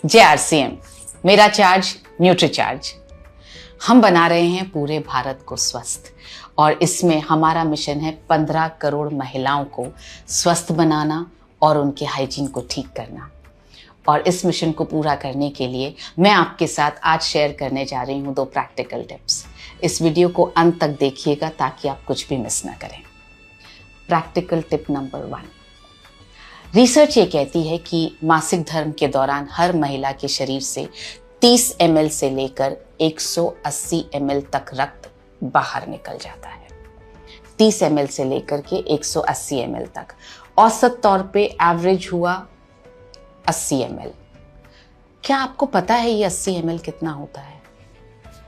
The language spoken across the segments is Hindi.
जय आरसीएम। मेरा चार्ज न्यूट्रीचार्ज। हम बना रहे हैं पूरे भारत को स्वस्थ और इसमें हमारा मिशन है 15 करोड़ महिलाओं को स्वस्थ बनाना और उनके हाइजीन को ठीक करना। और इस मिशन को पूरा करने के लिए मैं आपके साथ आज शेयर करने जा रही हूँ 2 प्रैक्टिकल टिप्स। इस वीडियो को अंत तक देखिएगा ताकि आप कुछ भी मिस ना करें। Practical tip number 1। रिसर्च ये कहती है कि मासिक धर्म के दौरान हर महिला के शरीर से 30 ml से लेकर 180 ml तक रक्त बाहर निकल जाता है। 30 ml से लेकर के 180 ml तक। औसत तौर पे एवरेज हुआ 80 ml। क्या आपको पता है ये 80 ml कितना होता है?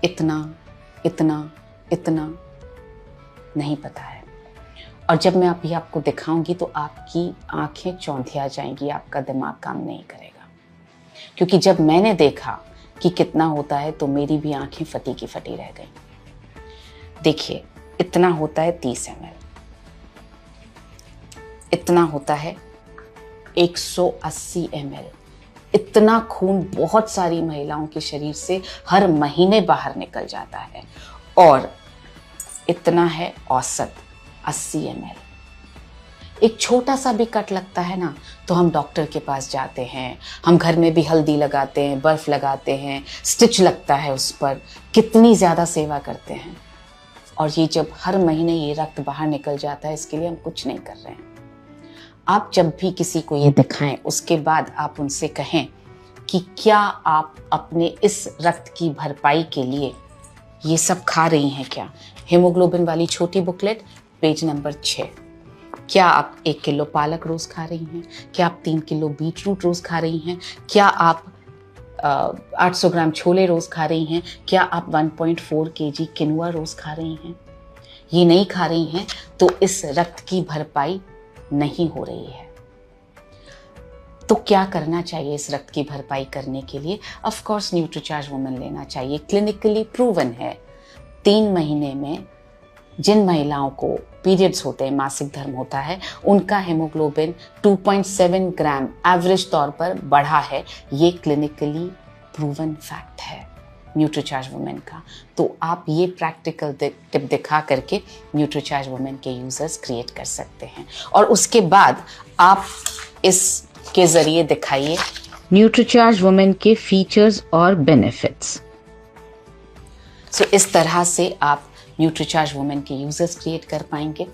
इतना इतना इतना नहीं पता है। और जब मैं अभी आपको दिखाऊंगी तो आपकी आंखें चौंधिया जाएंगी, आपका दिमाग काम नहीं करेगा। क्योंकि जब मैंने देखा कि कितना होता है तो मेरी भी आंखें फटी की फटी रह गई। देखिए, इतना होता है 30 ml, इतना होता है 180 ml। इतना खून बहुत सारी महिलाओं के शरीर से हर महीने बाहर निकल जाता है। और इतना है औसत 80 ml। एक छोटा सा भी कट लगता है ना तो हम डॉक्टर के पास जाते हैं, हम घर में भी हल्दी लगाते हैं, बर्फ लगाते हैं, स्टिच लगता है उस पर, कितनी ज़्यादा सेवा करते हैं। और ये जब हर महीने ये रक्त बाहर निकल जाता है, इसके लिए हम कुछ नहीं कर रहे हैं। आप जब भी किसी को ये दिखाएं उसके बाद आप उनसे कहें कि क्या आप अपने इस रक्त की भरपाई के लिए ये सब खा रही हैं क्या? हीमोग्लोबिन वाली छोटी बुकलेट पेज नंबर 6। क्या आप 1 किलो पालक रोज खा रही हैं? क्या आप 3 किलो बीट रूट रोज खा रही हैं? क्या आप 800 ग्राम छोले रोज खा रही हैं? क्या आप 1.4 kg किनुआ रोज खा रही हैं? ये नहीं खा रही हैं तो इस रक्त की भरपाई नहीं हो रही है। तो क्या करना चाहिए इस रक्त की भरपाई करने के लिए? ऑफ कोर्स न्यूट्रीचार्ज वुमेन लेना चाहिए। क्लिनिकली प्रूवन है 3 महीने में जिन महिलाओं को पीरियड्स होते हैं, मासिक धर्म होता है, उनका हेमोग्लोबिन 2.7 ग्राम एवरेज तौर पर बढ़ा है। ये क्लिनिकली प्रूवन फैक्ट है न्यूट्रीचार्ज वुमेन का। तो आप ये प्रैक्टिकल टिप दिखा करके न्यूट्रीचार्ज वुमेन के यूजर्स क्रिएट कर सकते हैं। और उसके बाद आप इसके जरिए दिखाइए न्यूट्रीचार्ज वुमेन के फीचर्स और बेनिफिट्स। सो इस तरह से आप न्यूट्रीचार्ज वुमेन के यूजर्स क्रिएट कर पाएंगे।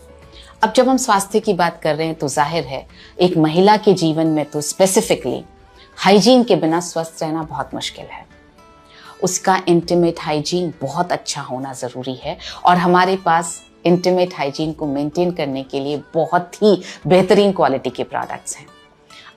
अब जब हम स्वास्थ्य की बात कर रहे हैं तो जाहिर है एक महिला के जीवन में तो स्पेसिफिकली हाइजीन के बिना स्वस्थ रहना बहुत मुश्किल है। उसका इंटीमेट हाइजीन बहुत अच्छा होना ज़रूरी है और हमारे पास इंटीमेट हाइजीन को मेंटेन करने के लिए बहुत ही बेहतरीन क्वालिटी के प्रोडक्ट्स हैं।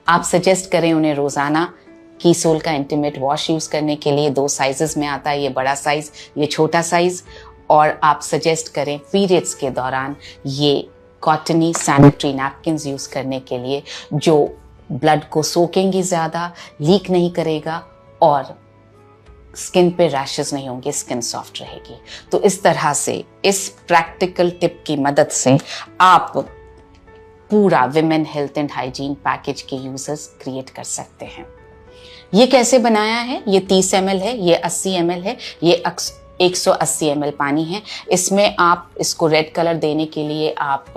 आप सजेस्ट करें उन्हें रोज़ाना कीसोल का इंटीमेट वॉश यूज़ करने के लिए। 2 साइजेस में आता है, ये बड़ा साइज़, ये छोटा साइज़। और आप सजेस्ट करें पीरियड्स के दौरान ये कॉटनी सैनिटरी नैपकिन्स यूज़ करने के लिए, जो ब्लड को सोखेंगी ज़्यादा, लीक नहीं करेगा और स्किन पे रैशेस नहीं होंगे, स्किन सॉफ्ट रहेगी। तो इस तरह से इस प्रैक्टिकल टिप की मदद से आप पूरा women health and hygiene package के यूजर्स क्रिएट कर सकते हैं। ये कैसे बनाया है? ये 30 ml है, ये 80 ml है, ये 180 ml पानी है। इसमें आप इसको रेड कलर देने के लिए आप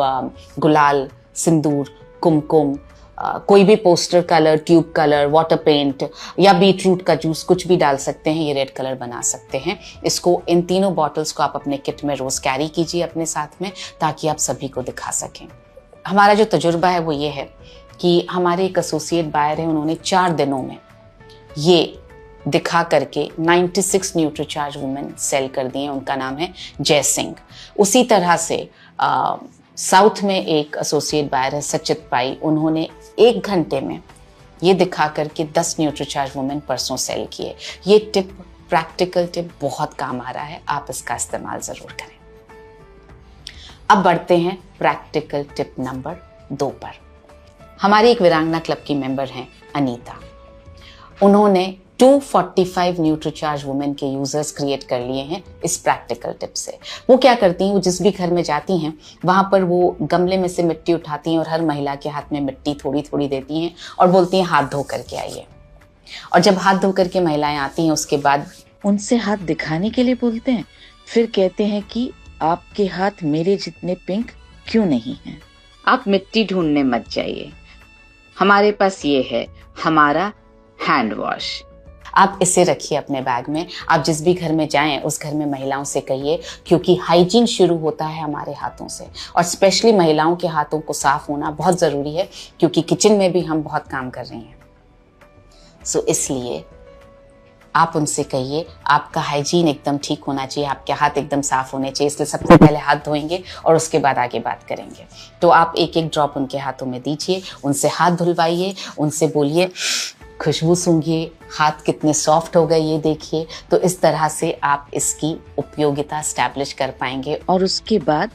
गुलाल, सिंदूर, कुमकुम, कोई भी poster colour, tube colour, water paint या बीटरूट का जूस कुछ भी डाल सकते हैं। ये रेड कलर बना सकते हैं। इसको इन तीनों बॉटल्स को आप अपने किट में रोज कैरी कीजिए अपने साथ में, ताकि आप सभी को दिखा सकें। हमारा जो तजुर्बा है वो ये है कि हमारे एक एसोसिएट बायर हैं, उन्होंने 4 दिनों में ये दिखा करके 96 न्यूट्रीचार्ज वुमेन सेल कर दिए। उनका नाम है जय सिंह। उसी तरह से साउथ में एक एसोसिएट बायर है सचित पाई, उन्होंने 1 घंटे में ये दिखा करके 10 न्यूट्रीचार्ज वुमेन परसों सेल किए। ये टिप, प्रैक्टिकल टिप बहुत काम आ रहा है, आप इसका इस्तेमाल ज़रूर करें। अब बढ़ते हैं प्रैक्टिकल टिप नंबर 2 पर। हमारी एक वीरांगना क्लब की मेंबर हैं अनीता। उन्होंने 245 न्यूट्रीचार्ज वुमेन के यूजर्स क्रिएट कर लिए हैं इस प्रैक्टिकल टिप से। वो क्या करती हैं, वो जिस भी घर में जाती हैं वहां पर वो गमले में से मिट्टी उठाती हैं और हर महिला के हाथ में मिट्टी थोड़ी थोड़ी देती हैं और बोलती हैं हाथ धो करके आइए। और जब हाथ धो करके महिलाएं आती हैं उसके बाद उनसे हाथ दिखाने के लिए बोलते हैं, फिर कहते हैं कि आपके हाथ मेरे जितने पिंक क्यों नहीं हैं। आप मिट्टी ढूंढने मत जाइए, हमारे पास ये है हमारा हैंड वॉश। आप इसे रखिए अपने बैग में। आप जिस भी घर में जाएं उस घर में महिलाओं से कहिए, क्योंकि हाइजीन शुरू होता है हमारे हाथों से, और स्पेशली महिलाओं के हाथों को साफ होना बहुत ज़रूरी है, क्योंकि किचन में भी हम बहुत काम कर रही हैं। सो इसलिए आप उनसे कहिए आपका हाइजीन एकदम ठीक होना चाहिए, आपके हाथ एकदम साफ होने चाहिए, इसलिए सबसे पहले हाथ धोएंगे और उसके बाद आगे बात करेंगे। तो आप एक एक ड्रॉप उनके हाथों में दीजिए, उनसे हाथ धुलवाइए, उनसे बोलिए खुशबू सूंघिए, हाथ कितने सॉफ्ट हो गए ये देखिए। तो इस तरह से आप इसकी उपयोगिता स्टैब्लिश कर पाएंगे। और उसके बाद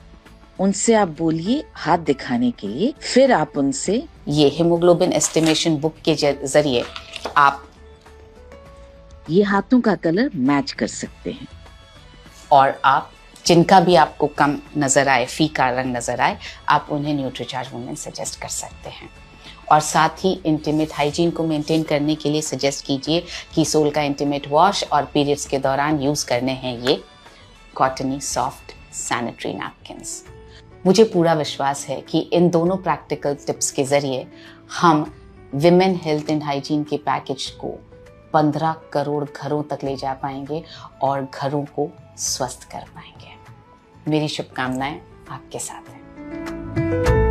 उनसे आप बोलिए हाथ दिखाने के लिए, फिर आप उनसे ये हीमोग्लोबिन एस्टिमेशन बुक के जरिए आप ये हाथों का कलर मैच कर सकते हैं। और आप जिनका भी आपको कम नजर आए, फीका रंग नजर आए, आप उन्हें न्यूट्रीचार्ज वुमेन सजेस्ट कर सकते हैं। और साथ ही इंटीमेट हाइजीन को मेंटेन करने के लिए सजेस्ट कीजिए कि सोल का इंटीमेट वॉश और पीरियड्स के दौरान यूज करने हैं ये कॉटनी सॉफ्ट सैनिटरी नैपकिन्स। मुझे पूरा विश्वास है कि इन दोनों प्रैक्टिकल टिप्स के जरिए हम विमेन हेल्थ एंड हाइजीन के पैकेज को 15 करोड़ घरों तक ले जा पाएंगे और घरों को स्वस्थ कर पाएंगे। मेरी शुभकामनाएं आपके साथ हैं।